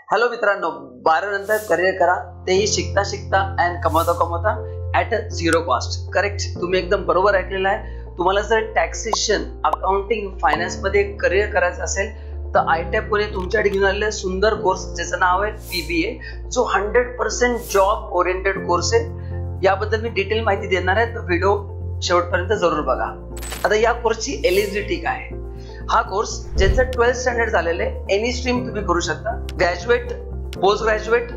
Hello मित्रांनो, 12 नंतर career करा, तेही शिकता शिकता अँड कमवता कमवता at a zero cost. Correct, तुम्ही एकदम बरोबर ऐकलेलं आहे. तुम्हाला जर टॅक्सेशन, अकाउंटिंग, फायनान्स मध्ये करिअर करायचं असेल तर आयटॅप पुणे तुमच्याकडे घेऊन आलेला सुंदर कोर्स ज्याचं नाव आहे PBA, जो 100% जॉब ओरिएंटेड कोर्स आहे. याबद्दल मी डिटेल माहिती देणार आहे, तर व्हिडिओ शेवटपर्यंत जरूर बघा. आता या कोर्सची एलिजिबिलिटी काय आहे? हा कोर्स ज्यांचं 12th स्टँडर्ड झालेलं आहे, एनी स्ट्रीम तुम्ही करू शकता. Graduate, post graduate,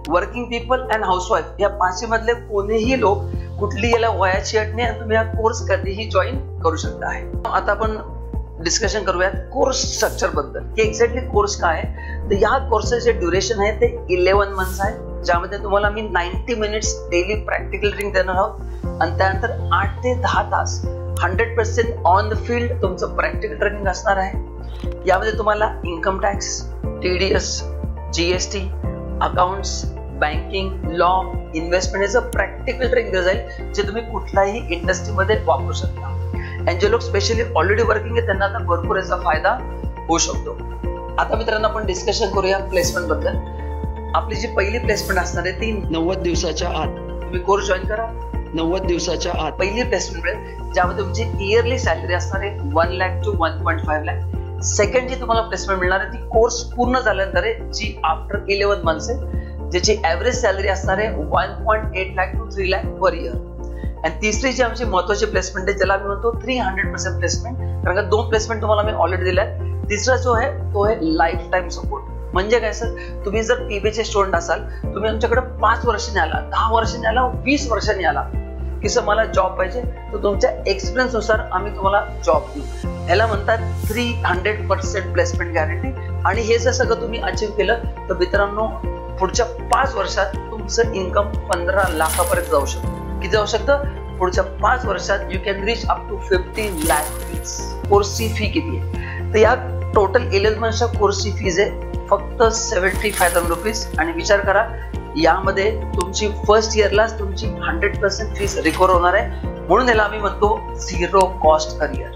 working people and housewife या पाचही मधले कोणीही लोक, कुठली याला वयाची अट नाही, तुम्ही हा कोर्स कधीही जॉईन करू शकता आहे. आता आपण डिस्कशन करूयात कोर्स स्ट्रक्चर बद्दल की एक्झॅक्टली कोर्स काय आहे. तर या कोर्सचे जे ड्युरेशन आहे ते 11 मंथ्स आहे, ज्यामध्ये तुम्हाला मी 90 मिनिट्स डेली प्रॅक्टिकल ट्रेनिंग देणार आहोत आणि त्यानंतर 8 ते 10 तास 100% ऑन द फील्ड तुमचं प्रॅक्टिकल ट्रेनिंग असणार आहे. यामध्ये तुम्हाला income tax, TDS, GST, accounts, banking, law, investment याचं प्रॅक्टिकल ट्रेनिंग दिलं जाईल, जे तुम्ही कुठल्याही इंडस्ट्रीमध्ये वापरू शकता. आणि जे लोक स्पेशली ऑलरेडी वर्किंग आहे त्यांना आता भरपूर याचा फायदा होऊ शकतो. आता मित्रांनो आपण डिस्कशन करूया प्लेसमेंट बद्दल. आपली जी पहिली प्लेसमेंट असणार आहे ती 90 दिवसाच्या आत. तुम्ही कोर्स जॉईन करा, 90 दिवसाच्या आत पहिली प्लेसमेंट मिळेल, ज्यामध्ये तुमची इयरली सॅलरी असणार आहे 1 लाख to 1.5 लाख. सेकंड जी तुम्हाला प्लेसमेंट मिळणार आहे ती कोर्स पूर्ण झाल्यानंतर आहे, जी आफ्टर 11 मंथ्स आहे, ज्याची ऍव्हरेज सॅलरी असणार आहे 1.8 lakh to 3 lakh per year. आणि तिसरी जी आमची महत्वाची प्लेसमेंट आहे, ज्याला आम्ही म्हणतो 300% प्लेसमेंट, कारण का 2 प्लेसमेंट तुम्हाला मी ऑलरेडी दिल्यात. तिसरा जो आहे तो आहे लाईफ टाइम सपोर्ट. म्हणजे काय सर, तुम्ही जर PBA चे स्टुडंट असाल, तुम्ही आमच्याकडे 5 वर्षांनी आला, 10 वर्षांनी आला, 20 वर्षांनी आला की सर मला जॉब पाहिजे, तर तुमच्या एक्सपिरियन्स नुसार आम्ही तुम्हाला जॉब देऊ. याला म्हणतात 300% प्लेसमेंट गॅरंटी. आणि हे जर सगळं तुम्ही अचीव केलं तर मित्रांनो पुढच्या 5 वर्षात तुमचं इन्कम 15 लाखापर्यंत जाऊ शकतं. किती जाऊ शकतं? पुढच्या 5 वर्षात you can reach up to 50 lakh. कोर्सची फी किती आहे? तर या टोटल 11 मंथच्या कोर्सची फीज आहे फक्त 75,000 रुपीज. आणि विचार करा, यामध्ये तुमची फर्स्ट इयरलाच तुमची 100% फीस रिकव्हर होणार आहे. म्हणून याला आम्ही म्हणतो झिरो कॉस्ट करिअर.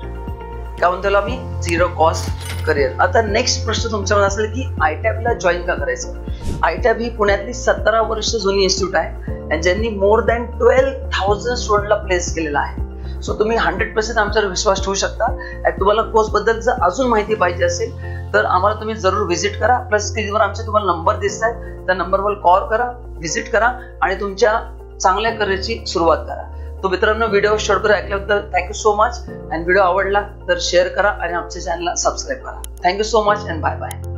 काय म्हणतो याला आम्ही? Zero cost career. आता नेक्स्ट प्रश्न तुमच्यामध्ये असेल की आयटॅपला जॉईन का करायचं? आयटॅप ही पुण्यातली 17 वर्ष जुनी इन्स्टिट्यूट आहे आणि ज्यांनी मोर दॅन 12,000 स्टुडंटला प्लेस केलेला आहे. सो तुम्ही 100% आमच्यावर विश्वास ठेवू शकता. आणि तुम्हाला कोर्स बद्दल जर अजून माहिती पाहिजे असेल तर आम्हाला तुम्ही जरूर व्हिजिट करा. प्लस स्क्रीनवर आमचे तुम्हाला नंबर दिसत आहेत, त्या नंबरवर कॉल करा, व्हिजिट करा आणि तुमच्या चांगल्या करिअरची सुरुवात करा. तो मित्रांनो, व्हिडिओ शेवटपर्यंत ऐकल्याबद्दल थँक्यू सो मच. आणि व्हिडिओ आवडला तर शेअर करा आणि आमच्या चॅनलला सबस्क्राईब करा. Thank you so much and bye bye.